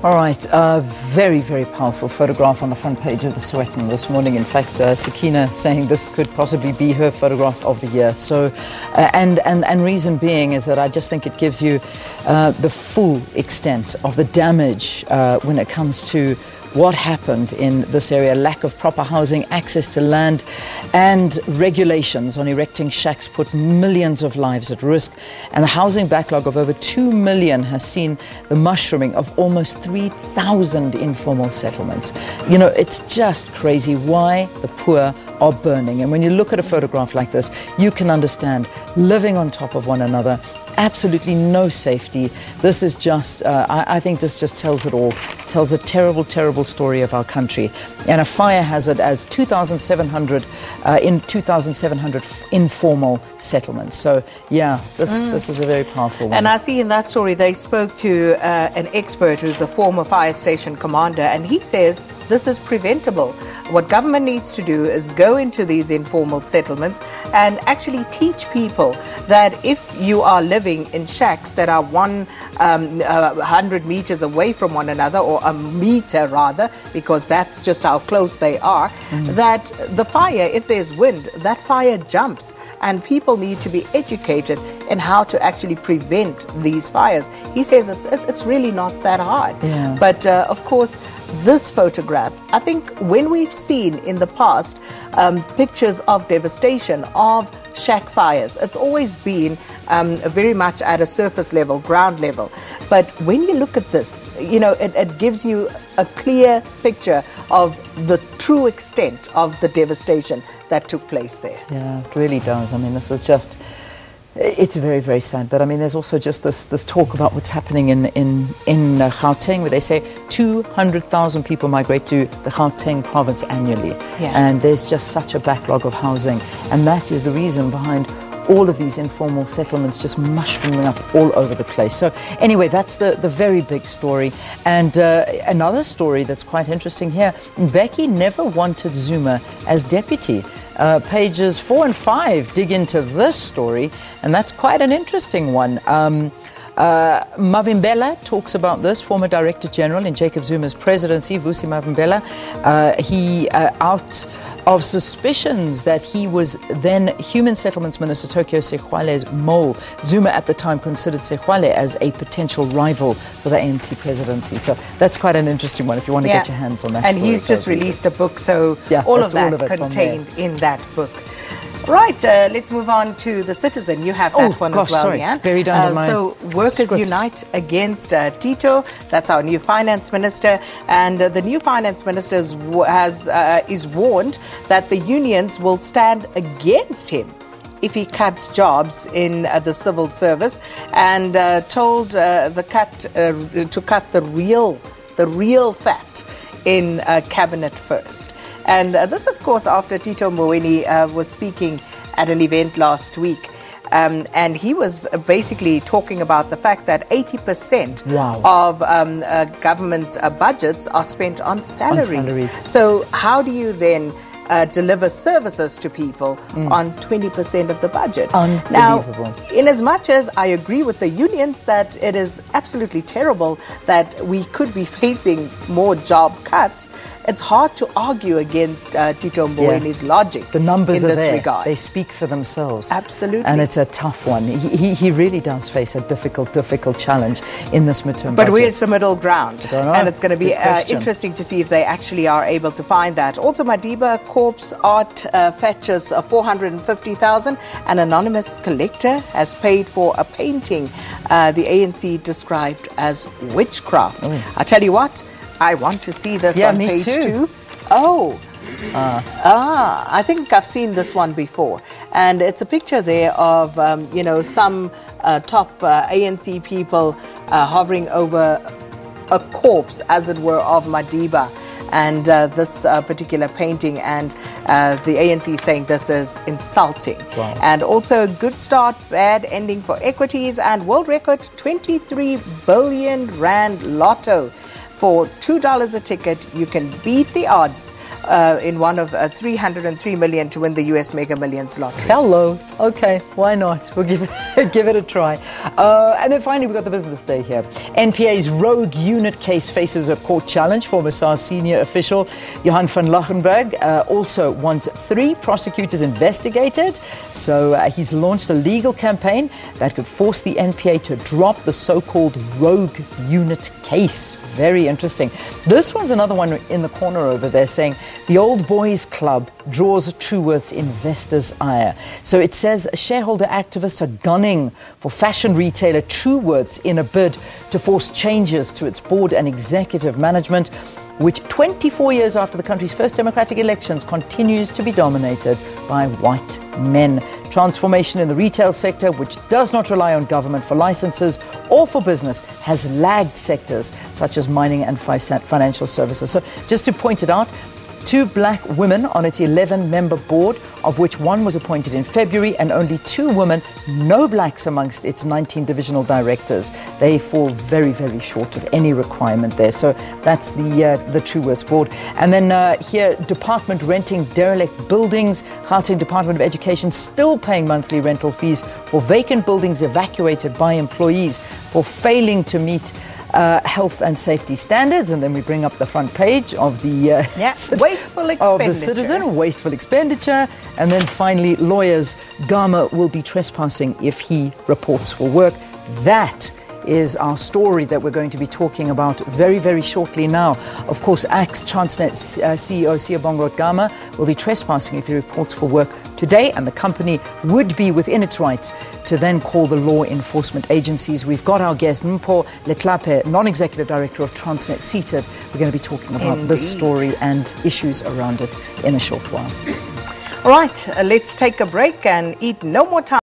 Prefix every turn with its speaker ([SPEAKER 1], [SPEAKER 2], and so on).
[SPEAKER 1] All right, very, very powerful photograph on the front page of the Sowetan this morning. In fact, Sakina saying this could possibly be her photograph of the year. So, and reason being is that I just think it gives you the full extent of the damage when it comes to what happened in this area. Lack of proper housing, access to land, and regulations on erecting shacks put millions of lives at risk. And the housing backlog of over 2 million has seen the mushrooming of almost 3,000 informal settlements. You know, it's just crazy why the poor are burning. And when you look at a photograph like this, you can understand living on top of one another. Absolutely no safety. This is just, I think this just tells it all. Tells a terrible, terrible story of our country. And a fire hazard as 2,700 informal settlements. So, yeah, this is a very powerful one.
[SPEAKER 2] And I see in that story they spoke to an expert who's a former fire station commander, and he says this is preventable. What government needs to do is go into these informal settlements and actually teach people that if you are living in shacks that are 100 meters away from one another, or a meter rather, because that's just how close they are, that the fire, if there's wind, that fire jumps, and people need to be educated in how to actually prevent these fires. He says it's really not that hard.
[SPEAKER 1] Yeah.
[SPEAKER 2] But of course, this photograph, I think when we've seen in the past pictures of devastation of shack fires, it's always been very much at a surface level, ground level. But when you look at this, you know, it gives you a clear picture of the true extent of the devastation that took place there.
[SPEAKER 1] Yeah, it really does. I mean, this was just, it's very, very sad. But I mean, there's also just this talk about what's happening in Gauteng, where they say 200,000 people migrate to the Gauteng province annually.
[SPEAKER 2] Yeah.
[SPEAKER 1] And there's just such a backlog of housing. And that is the reason behind all of these informal settlements just mushrooming up all over the place. So anyway, that's the very big story. And another story that's quite interesting here, Becky never wanted Zuma as deputy. Pages 4 and 5 dig into this story, and that's quite an interesting one. Mavimbela talks about this, former Director General in Jacob Zuma's presidency, Vusi Mavimbela. He out of suspicions that he was then Human Settlements Minister Tokyo Sekhuale's mole. Zuma at the time considered Sekhuale as a potential rival for the ANC presidency. So that's quite an interesting one if you want to get your hands on that.
[SPEAKER 2] And he's just released a book, so
[SPEAKER 1] yeah,
[SPEAKER 2] all of that contained in that book. Right, let's move on to The Citizen. You have that one as well, Jan.
[SPEAKER 1] Buried under my
[SPEAKER 2] So workers unite against Tito. That's our new finance minister. And the new finance minister is warned that the unions will stand against him if he cuts jobs in the civil service, and told to cut the real fat in cabinet first. And this, of course, after Tito Mboweni was speaking at an event last week. And he was basically talking about the fact that 80% of government budgets are spent on salaries. So how do you then deliver services to people on 20% of the budget? Now, in as much as I agree with the unions that it is absolutely terrible that we could be facing more job cuts, it's hard to argue against Tito Mboweni's logic.
[SPEAKER 1] The numbers
[SPEAKER 2] in
[SPEAKER 1] are
[SPEAKER 2] this
[SPEAKER 1] there.
[SPEAKER 2] regard.
[SPEAKER 1] They speak for themselves.
[SPEAKER 2] Absolutely.
[SPEAKER 1] And it's a tough one. He really does face a difficult challenge in this midterm
[SPEAKER 2] budget.
[SPEAKER 1] But
[SPEAKER 2] where's the middle ground?
[SPEAKER 1] And
[SPEAKER 2] it's going to be interesting to see if they actually are able to find that. Also, Madiba Corpse Art fetches 450,000. An anonymous collector has paid for a painting the ANC described as witchcraft. I tell you what, I want to see this on page 2. Oh, I think I've seen this one before. And it's a picture there of, you know, some top ANC people hovering over a corpse, as it were, of Madiba. And this particular painting, and the ANC saying this is insulting. And also, good start, bad ending for equities, and world record 23 billion rand lotto. For $2 a ticket, you can beat the odds in one of 303 million to win the US Mega Millions lottery.
[SPEAKER 1] Hello. Okay, why not? We'll give it a try. And then finally, we've got the business day here. NPA's rogue unit case faces a court challenge. Former SARS senior official Johan van Lachenberg also wants 3 prosecutors investigated. So he's launched a legal campaign that could force the NPA to drop the so-called rogue unit case. Very interesting. This one's another one in the corner over there saying the Old Boys Club draws Truworth's investors' ire. So it says shareholder activists are gunning for fashion retailer Truworth's in a bid to force changes to its board and executive management, which 24 years after the country's first democratic elections continues to be dominated by white men. Transformation in the retail sector, which does not rely on government for licenses or for business, has lagged sectors such as mining and financial services. So just to point it out, 2 black women on its 11-member board, of which 1 was appointed in February, and only 2 women, no blacks amongst its 19 divisional directors. They fall very, very short of any requirement there. So that's the Truworths board. And then here, department renting derelict buildings. Gauteng Department of Education still paying monthly rental fees for vacant buildings evacuated by employees for failing to meet health and safety standards. And then we bring up the front page of the
[SPEAKER 2] wasteful expenditure.
[SPEAKER 1] Of the Citizen, wasteful expenditure. And then finally, lawyers, Gama will be trespassing if he reports for work. That is our story that we're going to be talking about very, very shortly now. Of course, Transnet CEO Siyabonga Gama will be trespassing if he reports for work today, and the company would be within its rights to then call the law enforcement agencies. We've got our guest, Mpho Leklape, non-executive director of Transnet, seated. We're going to be talking about this story and issues around it in a short while.
[SPEAKER 2] All right, let's take a break and eat no more time.